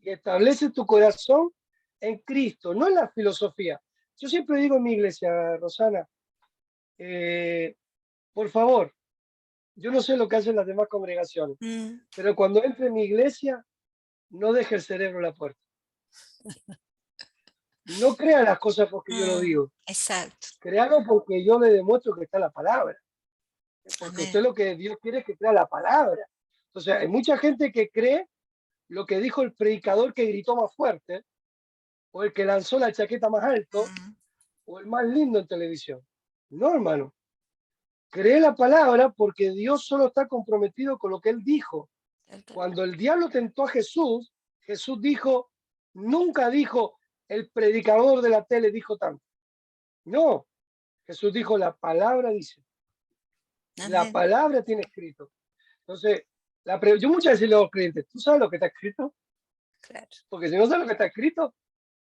y establece tu corazón en Cristo, no en la filosofía. Yo siempre digo en mi iglesia, Rosana, por favor, yo no sé lo que hacen las demás congregaciones, Mm. pero cuando entre en mi iglesia, no deje el cerebro en la puerta. No crea las cosas porque yo lo digo. Exacto. Créalo porque yo le demuestro que está la palabra. Porque Amén. usted lo que Dios quiere es que crea la palabra. Entonces, hay mucha gente que cree lo que dijo el predicador que gritó más fuerte, o el que lanzó la chaqueta más alto, Mm, o el más lindo en televisión. No, hermano. Cree la palabra porque Dios solo está comprometido con lo que Él dijo. cierto. Cuando el diablo tentó a Jesús, Jesús dijo, nunca dijo, el predicador de la tele dijo tanto. No, Jesús dijo, la palabra dice, la Amén. palabra tiene escrito. Entonces, yo muchas veces le digo a los clientes, ¿tú sabes lo que está escrito? Claro. Porque si no sabes lo que está escrito,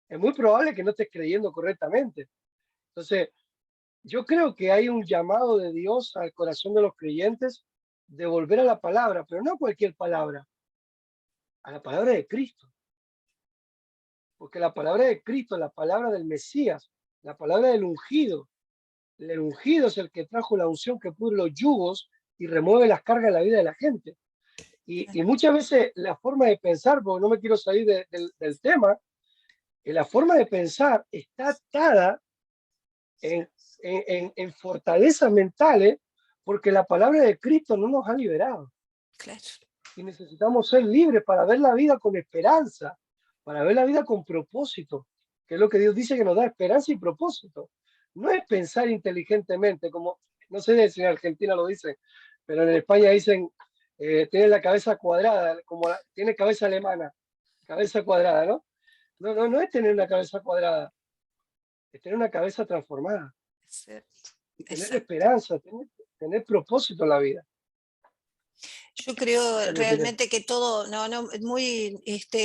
es muy probable que no estés creyendo correctamente. Entonces, yo creo que hay un llamado de Dios al corazón de los creyentes de volver a la palabra, pero no a cualquier palabra, a la palabra de Cristo. Porque la palabra de Cristo, la palabra del Mesías, la palabra del ungido, el ungido es el que trajo la unción que pudre los yugos y remueve las cargas de la vida de la gente. Y muchas veces la forma de pensar, porque no me quiero salir del tema, que la forma de pensar está atada en fortalezas mentales, porque la palabra de Cristo no nos ha liberado. Claro. Y necesitamos ser libres para ver la vida con esperanza, para ver la vida con propósito, que es lo que Dios dice que nos da esperanza y propósito. No es pensar inteligentemente, como no sé si en Argentina lo dicen, pero en España dicen, tiene la cabeza cuadrada, como tiene cabeza alemana, cabeza cuadrada, ¿no? No es tener una cabeza cuadrada, es tener una cabeza transformada Exacto. y tener Exacto. esperanza, tener propósito en la vida. Yo Esa creo es mi opinión. realmente que todo, es muy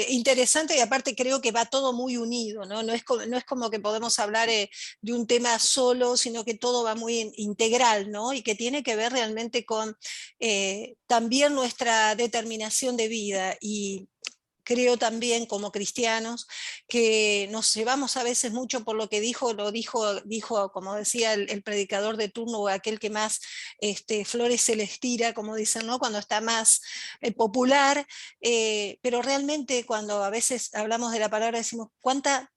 interesante y aparte creo que va todo muy unido, ¿no? No es como que podemos hablar de un tema solo, sino que todo va muy integral, ¿no? Y que tiene que ver realmente con también nuestra determinación de vida y creo también como cristianos que nos llevamos a veces mucho por lo que dijo como decía el predicador de turno o aquel que más flores se les tira, como dicen, ¿no? Cuando está más popular, pero realmente cuando a veces hablamos de la palabra decimos, ¿cuánta?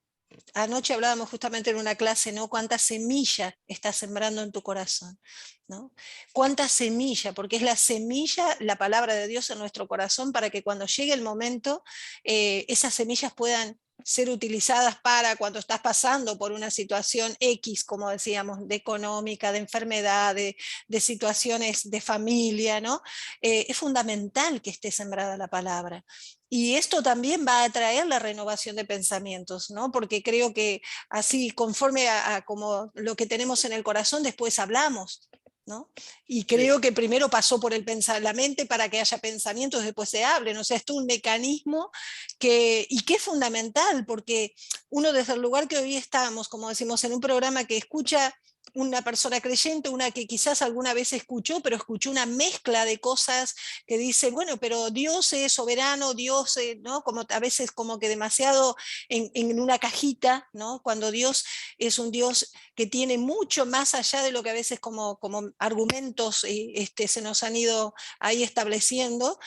Anoche hablábamos justamente en una clase, ¿no? ¿Cuánta semilla estás sembrando en tu corazón? ¿No? ¿Cuánta semilla? Porque es la semilla, la palabra de Dios en nuestro corazón para que cuando llegue el momento, esas semillas puedan ser utilizadas para cuando estás pasando por una situación X, como decíamos, de económica, de enfermedad, de situaciones de familia, ¿no? Es fundamental que esté sembrada la palabra. Y esto también va a traer la renovación de pensamientos, ¿no? Porque creo que así, conforme a como lo que tenemos en el corazón, después hablamos, ¿no? Y Sí. creo que primero pasó por la mente para que haya pensamientos, después se hablen. O sea, esto es un mecanismo y que es fundamental, porque uno desde el lugar que hoy estamos, como decimos, en un programa que escucha una persona creyente, una que quizás alguna vez escuchó, pero escuchó una mezcla de cosas que dice, bueno, pero Dios es soberano, Dios, ¿no? Como a veces como que demasiado en una cajita, ¿no? Cuando Dios es un Dios que tiene mucho más allá de lo que a veces como argumentos se nos han ido ahí estableciendo,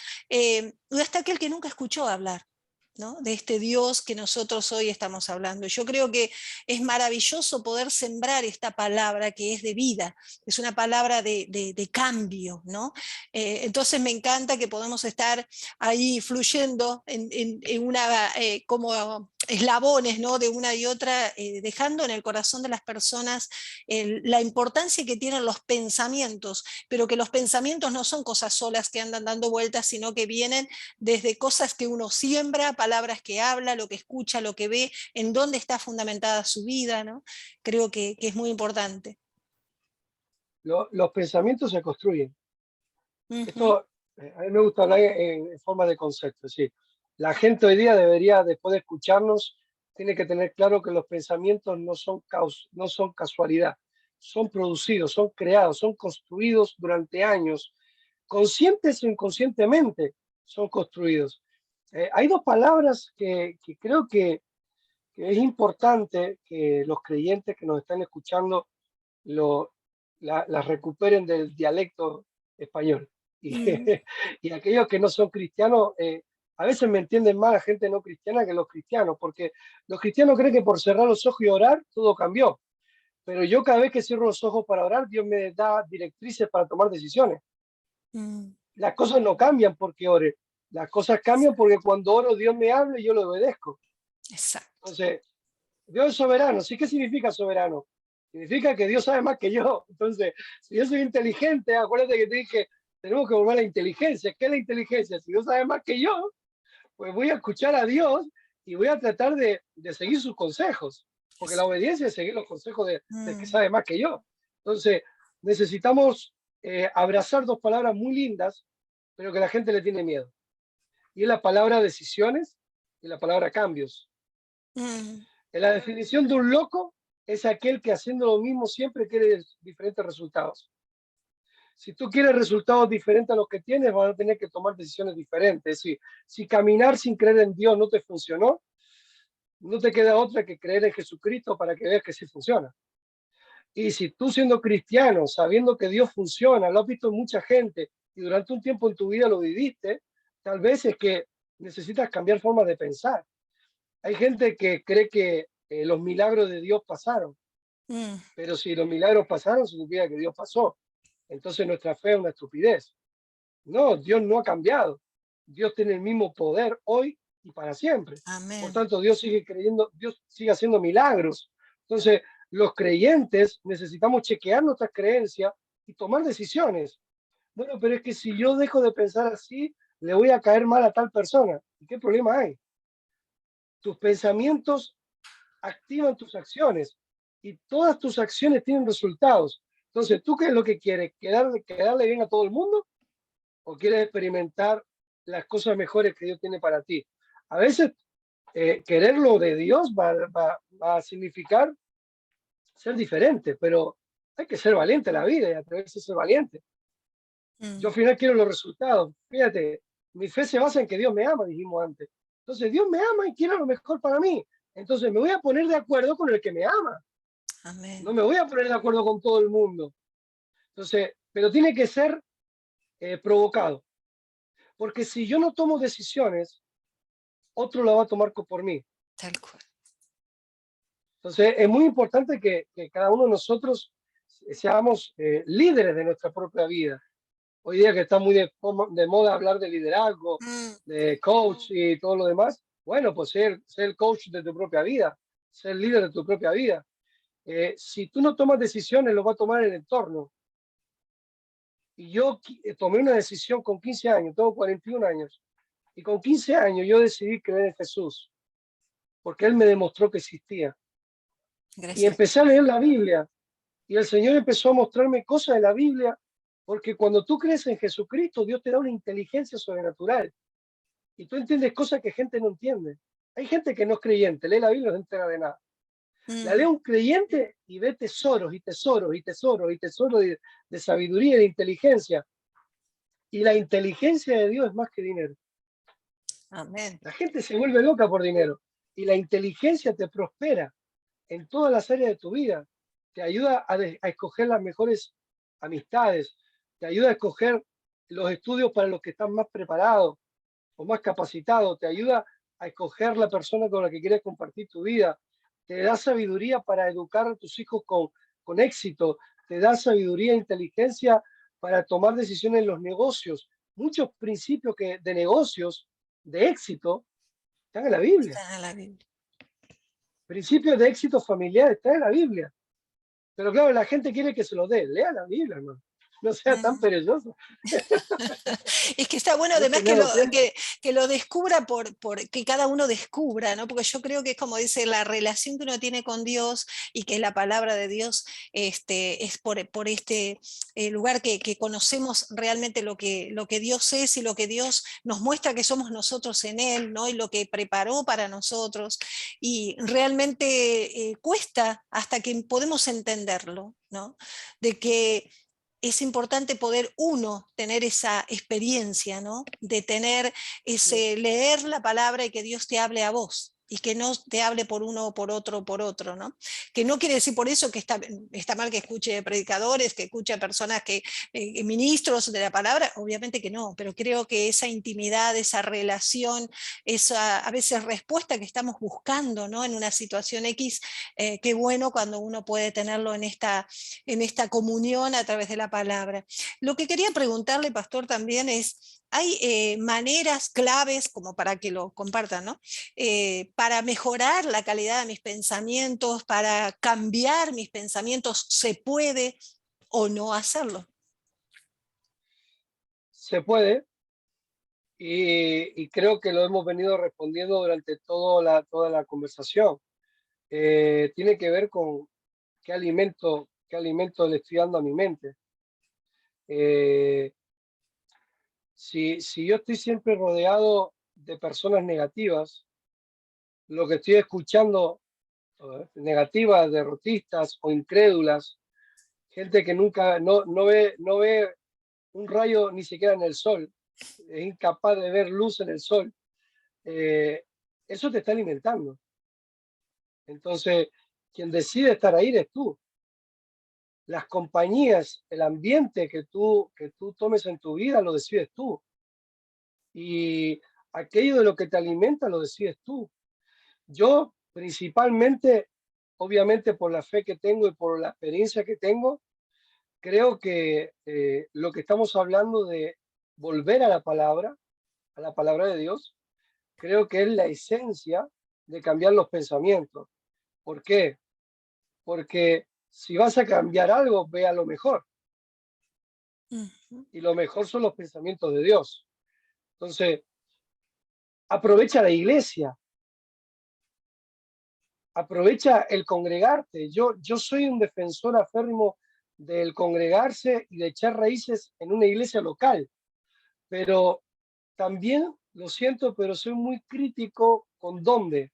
hasta aquel que nunca escuchó hablar, ¿no? De este Dios que nosotros hoy estamos hablando. Yo creo que es maravilloso poder sembrar esta palabra que es de vida, es una palabra de cambio, ¿no? Entonces me encanta que podamos estar ahí fluyendo en una, como eslabones, ¿no? De una y otra, dejando en el corazón de las personas la importancia que tienen los pensamientos, pero que los pensamientos no son cosas solas que andan dando vueltas, sino que vienen desde cosas que uno siembra, palabras que habla, lo que escucha, lo que ve, en dónde está fundamentada su vida, ¿no? Creo que es muy importante. Los pensamientos se construyen. Uh -huh. Esto, a mí me gusta hablar en forma de concepto. Es decir, la gente hoy día debería, después de escucharnos, tiene que tener claro que los pensamientos no son casualidad, son producidos, son creados, son construidos durante años, conscientes o inconscientemente son construidos. Hay dos palabras que creo que es importante que los creyentes que nos están escuchando las recuperen del dialecto español. Y, Mm. y aquellos que no son cristianos, a veces me entienden más la gente no cristiana que los cristianos, porque los cristianos creen que por cerrar los ojos y orar todo cambió. Pero yo cada vez que cierro los ojos para orar, Dios me da directrices para tomar decisiones. Las cosas no cambian porque ore, las cosas cambian porque cuando oro Dios me habla y yo lo obedezco. Exacto. Entonces, Dios es soberano. ¿Sí? ¿Qué significa soberano? Significa que Dios sabe más que yo. Entonces, si yo soy inteligente, acuérdate que te dije, tenemos que volver a la inteligencia. ¿Qué es la inteligencia? Si Dios sabe más que yo, pues voy a escuchar a Dios y voy a tratar de seguir sus consejos. Porque la obediencia es seguir los consejos del que sabe más que yo. Entonces, necesitamos abrazar dos palabras muy lindas, pero que la gente le tiene miedo. Y es la palabra decisiones y la palabra cambios. En la definición de un loco es aquel que haciendo lo mismo siempre quiere diferentes resultados. Si tú quieres resultados diferentes a los que tienes, vas a tener que tomar decisiones diferentes. Si caminar sin creer en Dios no te funcionó, no te queda otra que creer en Jesucristo para que veas que sí funciona. Y si tú siendo cristiano, sabiendo que Dios funciona, lo has visto en mucha gente y durante un tiempo en tu vida lo viviste, tal vez es que necesitas cambiar formas de pensar. Hay gente que cree que los milagros de Dios pasaron, pero si los milagros pasaron, significa que Dios pasó. Entonces nuestra fe es una estupidez. No, Dios no ha cambiado. Dios tiene el mismo poder hoy y para siempre. Amén. Por tanto, Dios sigue creyendo, Dios sigue haciendo milagros. Entonces, los creyentes necesitamos chequear nuestras creencias y tomar decisiones. Bueno, pero es que si yo dejo de pensar así, le voy a caer mal a tal persona. ¿Y qué problema hay? Tus pensamientos activan tus acciones y todas tus acciones tienen resultados. Entonces, ¿tú qué es lo que quieres? ¿Quedarle bien a todo el mundo? ¿O quieres experimentar las cosas mejores que Dios tiene para ti? A veces, querer lo de Dios va a significar ser diferente, pero hay que ser valiente en la vida y atreverse a ser valiente. Yo al final quiero los resultados. Fíjate, mi fe se basa en que Dios me ama, dijimos antes. Entonces, Dios me ama y quiere lo mejor para mí. Entonces, me voy a poner de acuerdo con el que me ama. Amén. No me voy a poner de acuerdo con todo el mundo. Entonces, pero tiene que ser provocado. Porque si yo no tomo decisiones, otro la va a tomar por mí. Tal cual. Entonces, es muy importante que cada uno de nosotros seamos líderes de nuestra propia vida. Hoy día que está muy de moda hablar de liderazgo, de coach y todo lo demás, bueno, pues ser el coach de tu propia vida, ser líder de tu propia vida. Si tú no tomas decisiones, lo va a tomar el entorno. Y yo tomé una decisión con 15 años, tengo 41 años, y con 15 años yo decidí creer en Jesús, porque Él me demostró que existía. Gracias. Y empecé a leer la Biblia, y el Señor empezó a mostrarme cosas de la Biblia, porque cuando tú crees en Jesucristo, Dios te da una inteligencia sobrenatural, y tú entiendes cosas que gente no entiende. Hay gente que no es creyente, lee la Biblia y no se entera de nada. La lee un creyente y ve tesoros y tesoros y tesoros y tesoros de sabiduría y de inteligencia. Y la inteligencia de Dios es más que dinero. Amén. La gente se vuelve loca por dinero. Y la inteligencia te prospera en todas las áreas de tu vida. Te ayuda a escoger las mejores amistades. Te ayuda a escoger los estudios para los que están más preparados o más capacitados. Te ayuda a escoger la persona con la que quieres compartir tu vida. Te da sabiduría para educar a tus hijos con éxito. Te da sabiduría e inteligencia para tomar decisiones en los negocios. Muchos principios de negocios, de éxito, están en la Biblia. Está en la Biblia. Principios de éxito familiar están en la Biblia. Pero claro, la gente quiere que se lo dé. Lea la Biblia, hermano. No sea tan perezoso. Es que está bueno además que lo descubra que cada uno descubra, ¿no? Porque yo creo que es como dice, la relación que uno tiene con Dios y que la palabra de Dios es por este lugar que conocemos realmente lo que Dios es y lo que Dios nos muestra que somos nosotros en Él, ¿no? Y lo que preparó para nosotros. Y realmente cuesta hasta que podemos entenderlo, ¿no? De que es importante poder tener esa experiencia, ¿no? De tener leer la palabra y que Dios te hable a vos y que no te hable por uno o por otro, ¿no? Que no quiere decir por eso que está mal que escuche predicadores, que escuche personas ministros de la palabra, obviamente que no, pero creo que esa intimidad, esa relación, esa a veces respuesta que estamos buscando, ¿no? En una situación X, qué bueno cuando uno puede tenerlo en esta comunión a través de la palabra. Lo que quería preguntarle, pastor, también es, ¿hay maneras claves, como para que lo compartan, ¿no? Para mejorar la calidad de mis pensamientos, para cambiar mis pensamientos, ¿se puede o no hacerlo? Se puede, y creo que lo hemos venido respondiendo durante toda la conversación. Tiene que ver con qué alimento le estoy dando a mi mente. Si yo estoy siempre rodeado de personas negativas, lo que estoy escuchando, negativas, derrotistas o incrédulas, gente que nunca no ve un rayo ni siquiera en el sol, es incapaz de ver luz en el sol, eso te está alimentando. Entonces, quien decide estar ahí eres tú. Las compañías, el ambiente que tú tomes en tu vida, lo decides tú. Y aquello de lo que te alimenta, lo decides tú. Yo, principalmente, obviamente por la fe que tengo y por la experiencia que tengo, creo que lo que estamos hablando de volver a la palabra de Dios, creo que es la esencia de cambiar los pensamientos. ¿Por qué? Porque si vas a cambiar algo, ve a lo mejor. Y lo mejor son los pensamientos de Dios. Entonces, aprovecha la iglesia. Aprovecha el congregarte. Yo soy un defensor aférrimo del congregarse y de echar raíces en una iglesia local. Pero también, lo siento, pero soy muy crítico con dónde.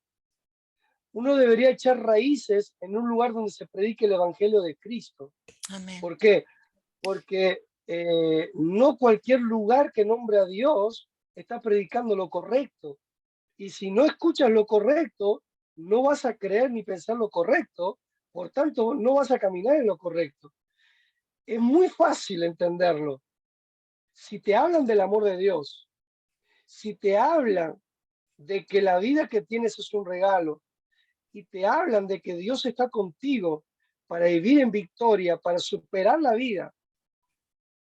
Uno debería echar raíces en un lugar donde se predique el evangelio de Cristo. Amén. ¿Por qué? Porque no cualquier lugar que nombre a Dios está predicando lo correcto. Y si no escuchas lo correcto, no vas a creer ni pensar lo correcto, por tanto, no vas a caminar en lo correcto. Es muy fácil entenderlo. Si te hablan del amor de Dios, si te hablan de que la vida que tienes es un regalo, y te hablan de que Dios está contigo para vivir en victoria, para superar la vida,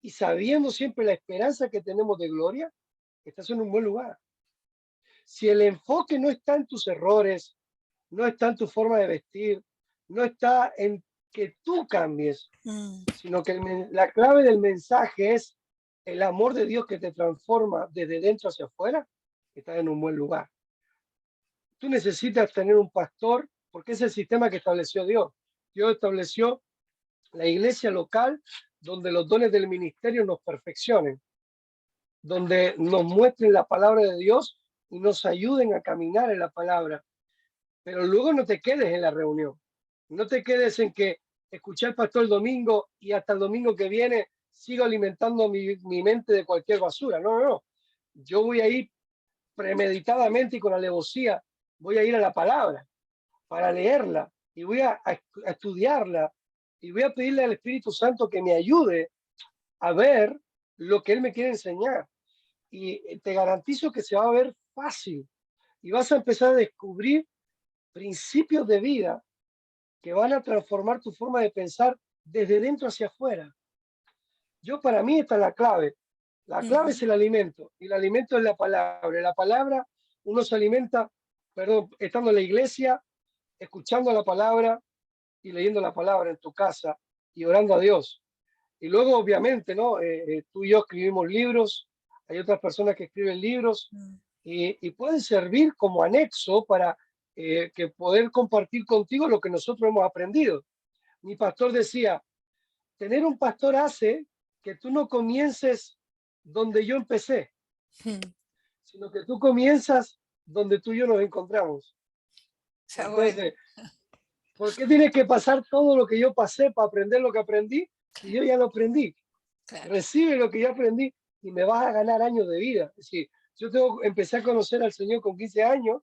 y sabiendo siempre la esperanza que tenemos de gloria, estás en un buen lugar. Si el enfoque no está en tus errores, no está en tu forma de vestir, no está en que tú cambies, sino que la clave del mensaje es el amor de Dios que te transforma desde dentro hacia afuera, estás en un buen lugar. Tú necesitas tener un pastor, porque es el sistema que estableció Dios. Dios estableció la iglesia local donde los dones del ministerio nos perfeccionen, donde nos muestren la palabra de Dios y nos ayuden a caminar en la palabra. Pero luego no te quedes en la reunión. No te quedes en que escuché al pastor el domingo y hasta el domingo que viene sigo alimentando mi mente de cualquier basura. No. Yo voy a ir premeditadamente y con alevosía, voy a ir a la palabra para leerla y voy a estudiarla y voy a pedirle al Espíritu Santo que me ayude a ver lo que Él me quiere enseñar. Y te garantizo que se va a ver fácil y vas a empezar a descubrir principios de vida que van a transformar tu forma de pensar desde dentro hacia afuera. Para mí esta es la clave. La clave es el alimento, y el alimento es la palabra. La palabra, uno se alimenta, estando en la iglesia, escuchando la palabra y leyendo la palabra en tu casa y orando a Dios. Y luego, obviamente, ¿no? Tú y yo escribimos libros, hay otras personas que escriben libros y pueden servir como anexo para que poder compartir contigo lo que nosotros hemos aprendido. Mi pastor decía, tener un pastor hace que tú no comiences donde yo empecé, sino que tú comienzas donde tú y yo nos encontramos. Entonces, ¿por qué tienes que pasar todo lo que yo pasé para aprender lo que aprendí? Si yo ya lo aprendí. Claro. Recibe lo que yo aprendí y me vas a ganar años de vida. Es decir, yo empecé a conocer al Señor con 15 años,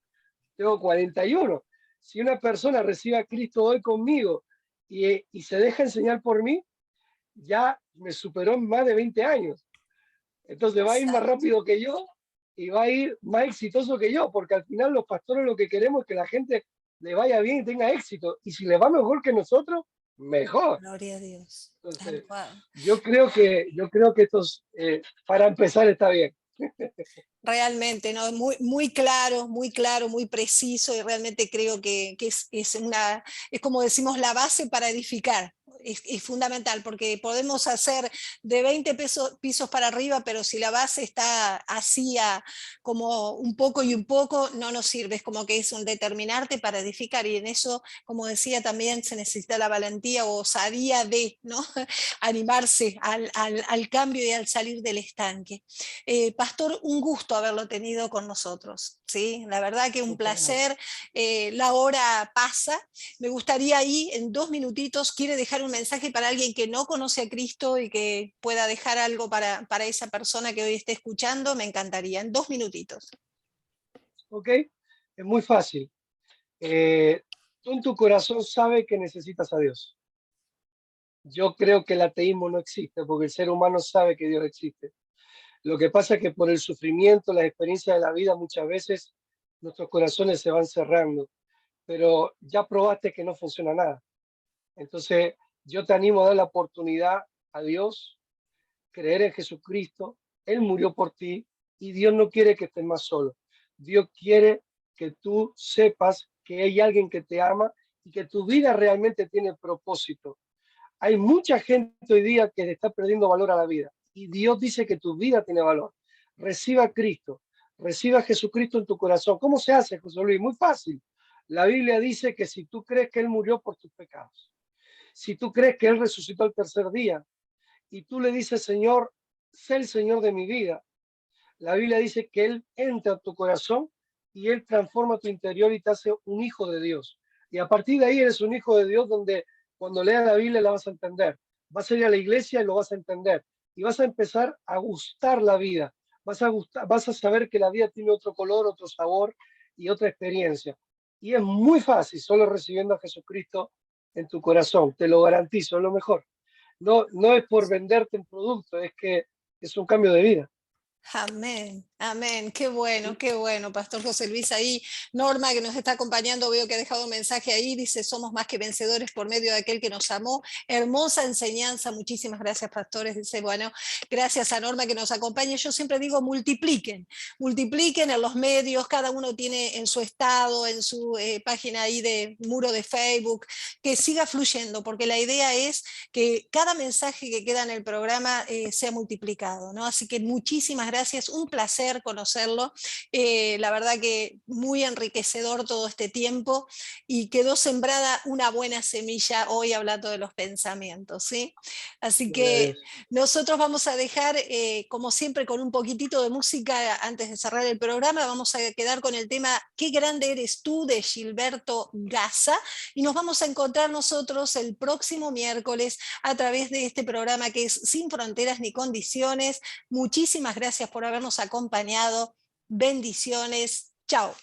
tengo 41. Si una persona recibe a Cristo hoy conmigo y se deja enseñar por mí, ya me superó en más de 20 años. Entonces va a ir más rápido que yo y va a ir más exitoso que yo, porque al final los pastores lo que queremos es que la gente le vaya bien y tenga éxito. Y si le va mejor que nosotros, mejor. Gloria a Dios. Entonces, Tal cual. yo creo que esto, para empezar, está bien. Realmente, ¿no? Muy claro, muy preciso, y realmente creo que es como decimos, la base para edificar. Es fundamental, porque podemos hacer de 20 pisos para arriba, pero si la base está así como un poco y un poco, no nos sirve. Es como que es un determinarte para edificar, y en eso, como decía, también se necesita la valentía o osadía de, ¿no? Animarse al cambio y al salir del estanque. Pastor, un gusto haberlo tenido con nosotros, ¿sí? La verdad que un placer. La hora pasa. Me gustaría ahí, en 2 minutitos, quiere dejar un mensaje para alguien que no conoce a Cristo y que pueda dejar algo para esa persona que hoy esté escuchando. Me encantaría, en 2 minutitos. ¿Ok? Es muy fácil. Tú en tu corazón sabes que necesitas a Dios. Yo creo que el ateísmo no existe, porque el ser humano sabe que Dios existe. Lo que pasa es que por el sufrimiento, las experiencias de la vida, muchas veces nuestros corazones se van cerrando, pero ya probaste que no funciona nada. Entonces, yo te animo a dar la oportunidad a Dios, creer en Jesucristo. Él murió por ti y Dios no quiere que estés más solo. Dios quiere que tú sepas que hay alguien que te ama y que tu vida realmente tiene propósito. Hay mucha gente hoy día que le está perdiendo valor a la vida, y Dios dice que tu vida tiene valor. Reciba a Cristo, reciba a Jesucristo en tu corazón. ¿Cómo se hace, José Luis? Muy fácil. La Biblia dice que si tú crees que Él murió por tus pecados, si tú crees que Él resucitó al tercer día, y tú le dices, Señor, sé el Señor de mi vida, la Biblia dice que Él entra a tu corazón y Él transforma tu interior y te hace un hijo de Dios. Y a partir de ahí eres un hijo de Dios, donde cuando leas la Biblia la vas a entender. Vas a ir a la iglesia y lo vas a entender. Y vas a empezar a gustar la vida. Vas a saber que la vida tiene otro color, otro sabor y otra experiencia. Y es muy fácil, solo recibiendo a Jesucristo en tu corazón. Te lo garantizo, es lo mejor. No, no es por venderte un producto, es que es un cambio de vida. Amén, amén, qué bueno, Pastor José Luis. Ahí Norma, que nos está acompañando, veo que ha dejado un mensaje ahí, dice, somos más que vencedores por medio de aquel que nos amó. Hermosa enseñanza, muchísimas gracias, pastores. Dice, bueno, gracias a Norma que nos acompaña. Yo siempre digo, multipliquen en los medios, cada uno tiene en su estado, en su página ahí de muro de Facebook, que siga fluyendo, porque la idea es que cada mensaje que queda en el programa sea multiplicado, ¿no? Así que muchísimas gracias, un placer conocerlo. La verdad que muy enriquecedor todo este tiempo, y quedó sembrada una buena semilla hoy hablando de los pensamientos, ¿sí? Así que nosotros vamos a dejar, como siempre, con un poquitito de música antes de cerrar el programa. Vamos a quedar con el tema Qué grande eres tú, de Gilberto Gaza, y nos vamos a encontrar nosotros el próximo miércoles a través de este programa que es Sin Fronteras ni Condiciones. Muchísimas gracias por habernos acompañado. Bendiciones. Chao.